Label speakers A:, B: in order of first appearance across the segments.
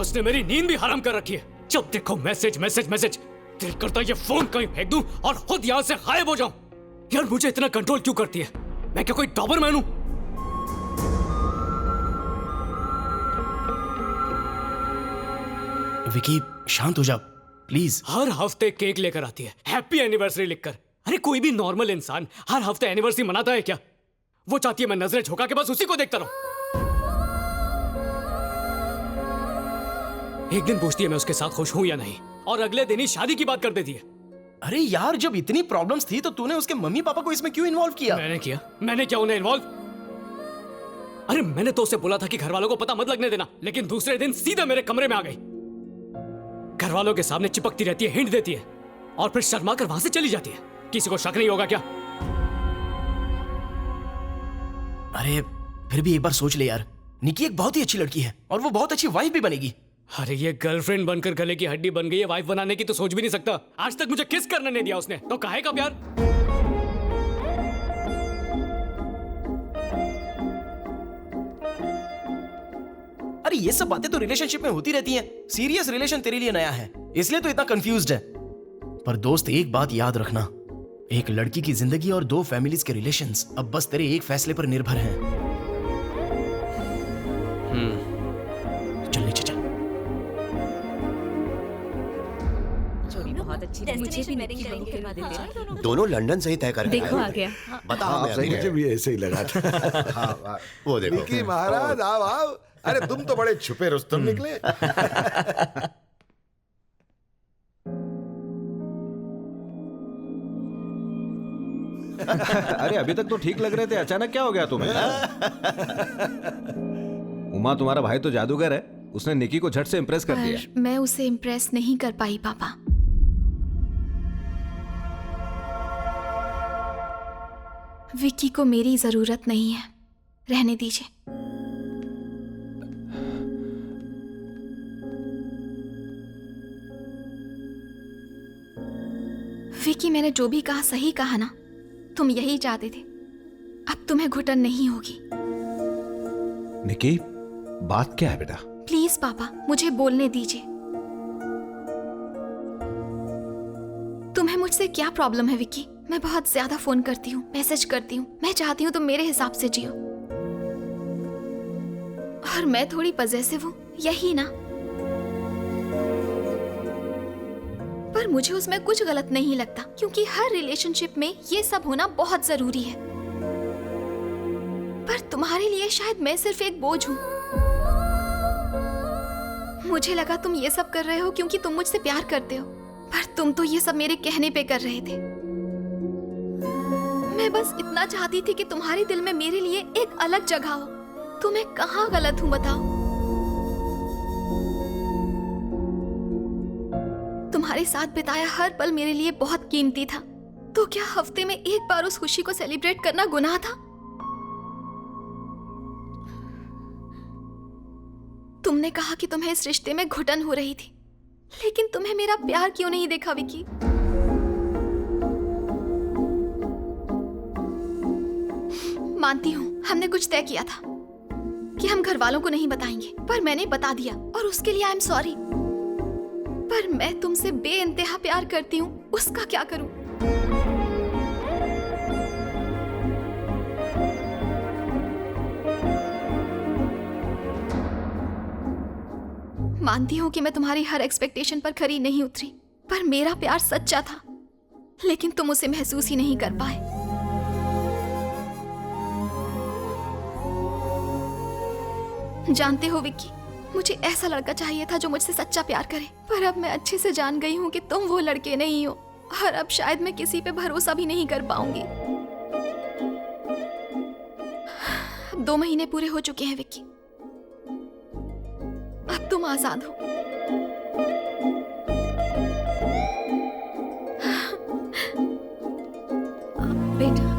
A: उसने मेरी नींद भी हराम कर रखी है। जब देखो मैसेज मैसेज मैसेज। दिल करता है ये फोन कहीं फेंक दूं और खुद यहाँ से गायब हो जाऊं। यार मुझे इतना कंट्रोल क्यों करती है? मैं क्या कोई डॉबरमैन हूं?
B: विकी शांत हो जा प्लीज।
A: हर हफ्ते केक लेकर आती है, हैप्पी एनिवर्सरी लिखकर। अरे कोई भी नॉर्मल इंसान हर हफ्ते एनिवर्सरी मनाता है क्या? वो चाहती है मैं नजरें झुका के बस उसी को देखता रहूं। एक दिन पूछती है मैं उसके साथ खुश हूं या नहीं, और अगले दिन ही शादी की बात कर देती है।
B: अरे यार जब इतनी प्रॉब्लम्स थी तो तूने उसके मम्मी पापा को इसमें क्यों इन्वॉल्व किया?
A: मैंने क्या उन्हें इन्वॉल्व? अरे मैंने तो उसे बोला था कि घर वालों को पता मत लगने देना, लेकिन दूसरे दिन सीधा मेरे कमरे में आ गई। घर वालों के सामने चिपकती रहती है, हिंट देती है और फिर शर्मा कर वहां से चली जाती है। किसी को शक नहीं होगा क्या?
B: अरे फिर भी एक बार सोच ले यार, निकी एक बहुत ही अच्छी लड़की है और वो बहुत अच्छी वाइफ भी बनेगी।
A: अरे ये गर्लफ्रेंड बनकर गले की हड्डी बन गई है, वाइफ बनाने की तो सोच भी नहीं सकता। आज तक मुझे किस करने नहीं दिया उसने, तो काहे का प्यार?
B: अरे ये सब बातें तो रिलेशनशिप में होती रहती हैं। सीरियस रिलेशन तेरे लिए नया है इसलिए तो इतना कंफ्यूज्ड है। पर दोस्त एक बात याद रखना, एक लड़की की जिंदगी और दो फैमिलीज के रिलेशंस अब बस तेरे एक फैसले पर निर्भर हैं। चल नीचे चल।
C: बहुत अच्छी, मुझे भी निकी बहू करवा देते।
D: दोनों लंदन से ही तय करके
C: देखो आ गया।
D: बताओ
E: मुझे भी ऐसे ही लगा था।
D: हाँ, वो देखो
E: निकी महाराज आओ आओ। अरे तुम तो बड़े छुपे रुस्तम निकले।
F: अरे अभी तक तो ठीक लग रहे थे, अचानक क्या हो गया तुम्हें? उमा तुम्हारा भाई तो जादूगर है, उसने निकी को झट से इम्प्रेस कर दिया।
G: मैं उसे इम्प्रेस नहीं कर पाई पापा। विक्की को मेरी जरूरत नहीं है, रहने दीजिए। विक्की मैंने जो भी कहा सही कहा ना, तुम यही चाहते थे। अब तुम्हें घुटन नहीं होगी।
F: निकी बात क्या है बेटा?
G: प्लीज पापा मुझे बोलने दीजिए। तुम्हें मुझसे क्या प्रॉब्लम है विक्की? मैं बहुत ज्यादा फोन करती हूँ, मैसेज करती हूँ। मैं चाहती हूँ तुम मेरे हिसाब से जियो। और मैं थोड़ी पजेसिव हूँ, यही ना? पर मुझे उसमें कुछ गलत नहीं लगता, क्योंकि हर रिलेशनशिप में ये सब होना बहुत जरूरी है। पर तुम्हारे लिए शायद मैं सिर्फ एक बोझ हूँ। मुझे लगा तुम ये सब कर रहे हो क्योंकि तुम मुझसे प्यार करते हो, पर तुम तो ये सब मेरे कहने पे कर रहे थे। मैं बस इतना चाहती थी कि तुम्हारे दिल में मेरे लिए एक अलग जगह हो। तो मैं कहाँ गलत हूँ बताओ? तुम्हारे साथ बिताया हर पल मेरे लिए बहुत कीमती था। तो क्या हफ्ते में एक बार उस खुशी को सेलिब्रेट करना गुनाह था? तुमने कहा कि तुम्हें इस रिश्ते में घुटन हो रही थी, लेकिन तुम्हें मेरा प्यार क्यों नहीं देखा विकी? मानती हूँ हमने कुछ तय किया था कि हम घर वालों को नहीं बताएंगे, पर मैंने बता दिया और उसके लिए आई एम सॉरी। पर मैं तुमसे बेइंतहा प्यार करती हूँ, उसका क्या करूँ? मानती हूँ कि मैं तुम्हारी हर एक्सपेक्टेशन पर खरी नहीं उतरी, पर मेरा प्यार सच्चा था, लेकिन तुम उसे महसूस ही नहीं कर पाए। जानते हो विक्की, मुझे ऐसा लड़का चाहिए था जो मुझसे सच्चा प्यार करे, पर अब मैं अच्छे से जान गई हूँ कि तुम वो लड़के नहीं हो, और अब शायद मैं किसी पे भरोसा भी नहीं कर पाऊंगी। 2 महीने पूरे हो चुके हैं विक्की, अब तुम आजाद हो। बेटा,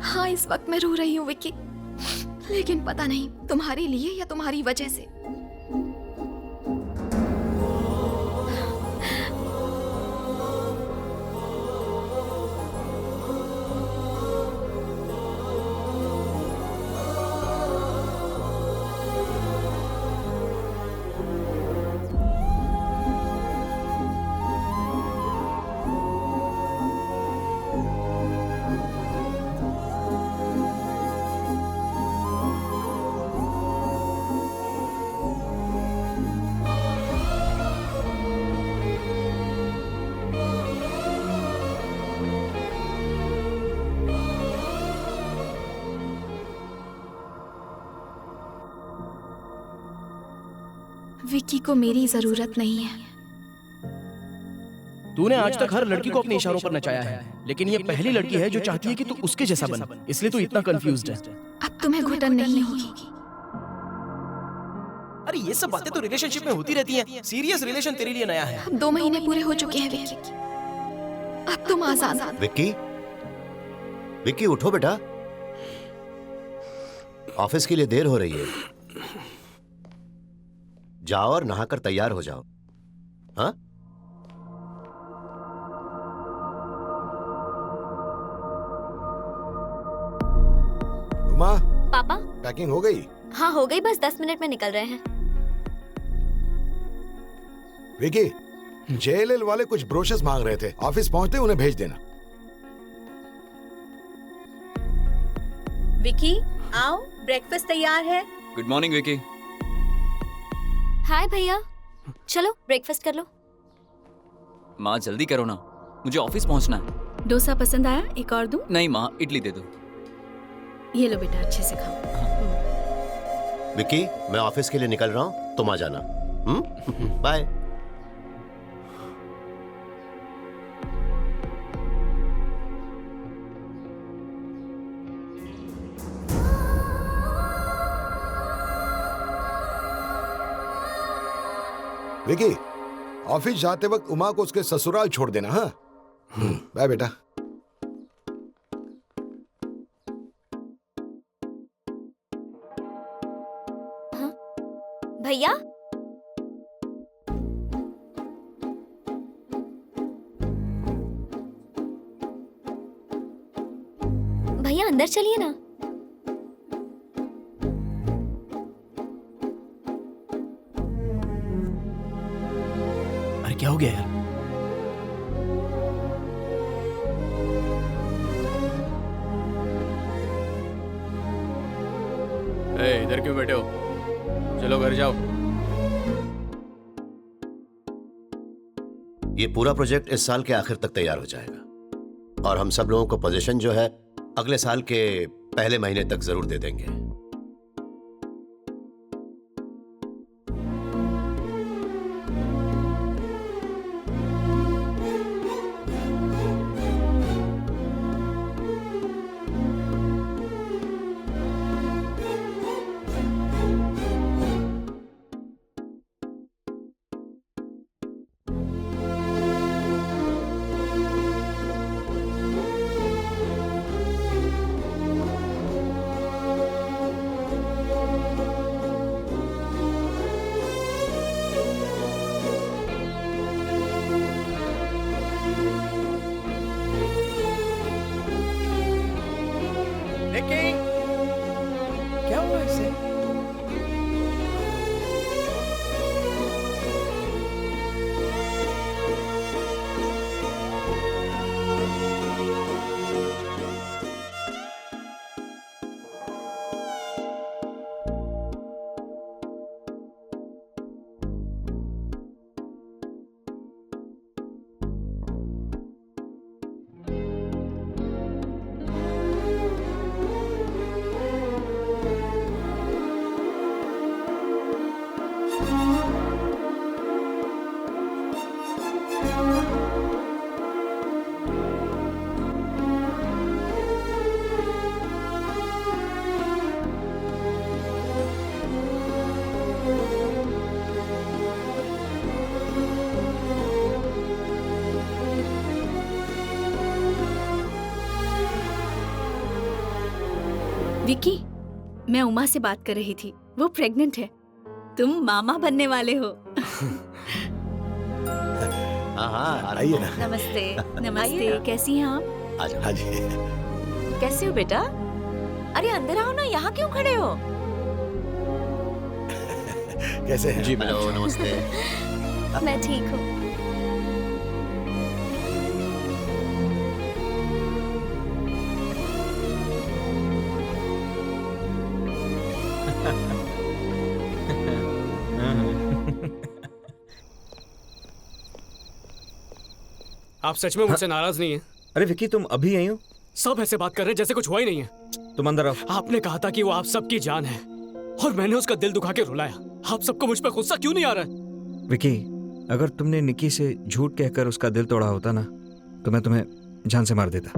G: हाँ इस वक्त मैं रो रही हूँ विक्की, लेकिन पता नहीं तुम्हारे लिए या तुम्हारी वजह से। विक्की को मेरी जरूरत नहीं है।
B: तूने आज तक हर लड़की को अपने इशारों पर नचाया है, लेकिन ये पहली लड़की है जो चाहती है कि तू उसके जैसा बन, इसलिए तू इतना कंफ्यूज्ड है।
G: अब तुम्हें घुटन नहीं होगी।
B: अरे ये सब बातें तो रिलेशनशिप में होती रहती हैं। सीरियस रिलेशन तेरे लिए नया है।
G: अब 2 महीने पूरे हो चुके हैं विक्की, अब तुम आजाद।
D: विक्की, विक्की उठो बेटा, ऑफिस के लिए देर हो रही है। जाओ और नहाकर तैयार हो जाओ। हाँ,
E: उमा,
C: पापा।
E: पैकिंग हो गई?
C: हाँ हो गई, बस 10 मिनट में निकल रहे हैं।
E: विकी, जेएलएल वाले कुछ ब्रोशर्स मांग रहे थे, ऑफिस पहुंचते उन्हें भेज देना।
H: विकी आओ, ब्रेकफास्ट तैयार है।
I: Good morning Vicky.
C: हाय भैया, चलो ब्रेकफास्ट कर लो।
I: माँ जल्दी करो ना, मुझे ऑफिस पहुंचना है।
H: डोसा पसंद आया? एक और दूं?
I: नहीं माँ, इडली दे दो।
H: ये लो बेटा, अच्छे से खाओ।
D: विक्की, मैं ऑफिस के लिए निकल रहा हूँ, तुम आ जाना। बाय।
E: विकी, ऑफिस जाते वक्त उमा को उसके ससुराल छोड़ देना। हाँ, बाय बेटा।
C: भैया, भैया अंदर चलिए ना।
B: अरे क्या हो गया यार?
A: इधर क्यों बैठे हो? चलो घर जाओ।
D: ये पूरा प्रोजेक्ट इस साल के आखिर तक तैयार हो जाएगा और हम सब लोगों को पोजीशन जो है अगले साल के पहले महीने तक जरूर दे देंगे।
B: लेकिन क्या हुआ इसे?
H: विकी, मैं उमा से बात कर रही थी, वो प्रेग्नेंट है। तुम मामा बनने वाले हो।
D: हाँ,
E: आइए ना।
H: नमस्ते। नमस्ते, कैसी हैं आप?
D: आ जाओ।
E: हाँ जी।
C: कैसे हो बेटा? अरे अंदर आओ ना, यहाँ क्यों खड़े हो?
E: कैसे हैं?
D: जी हेलो, नमस्ते।
C: मैं ठीक हूँ।
A: आप सच में मुझसे नाराज नहीं हैं?
F: अरे विक्की, तुम अभी आई हो?
A: सब ऐसे बात कर रहे हैं जैसे कुछ हुआ ही नहीं है।
F: तुम अंदर आओ।
A: आपने कहा था कि वो आप सबकी जान है और मैंने उसका दिल दुखा के रुलाया। आप सबको मुझ पर गुस्सा क्यों नहीं आ रहा है?
F: विकी, अगर तुमने निकी से झूठ कहकर उसका दिल तोड़ा होता ना, तो मैं तुम्हें जान से मार देता।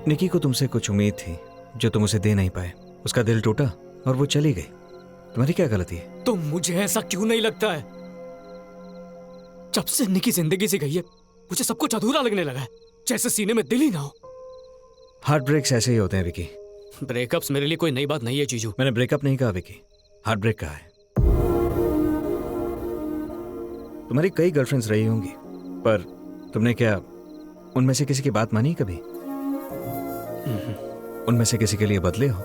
F: निकी को तुमसे कुछ उम्मीद थी जो तुम उसे दे नहीं पाए। उसका दिल टूटा और वो चली गई। तुम्हारी क्या गलती है?
A: तो मुझे ऐसा क्यों नहीं लगता है? जब से निकी जिंदगी से गई है मुझे सब कुछ अधूरा लगने लगा है, जैसे सीने में दिल ही ना हो।
F: हार्ट ब्रेक्स ऐसे ही होते हैं विकी।
A: ब्रेकअप्स मेरे लिए कोई नई बात नहीं है जीजू।
F: मैंने ब्रेकअप नहीं कहा विकी, हार्ट ब्रेक कहा है। तुम्हारी कई गर्लफ्रेंड्स रही होंगी, पर तुमने क्या उनमें से किसी की बात मानी कभी? उनमें से किसी के लिए बदले हो?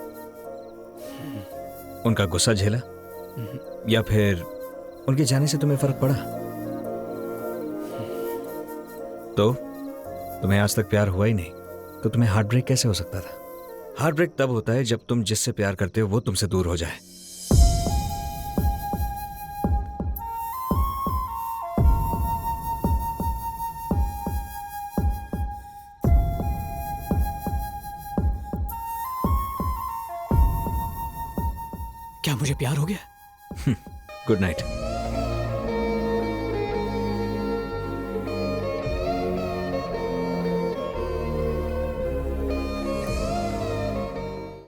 F: उनका गुस्सा झेला? या फिर उनके जाने से तुम्हें फर्क पड़ा? तो तुम्हें आज तक प्यार हुआ ही नहीं, तो तुम्हें हार्ट ब्रेक कैसे हो सकता था? हार्ट ब्रेक तब होता है जब तुम जिससे प्यार करते हो वो तुमसे दूर हो जाए।
A: क्या मुझे प्यार हो गया?
F: Good night.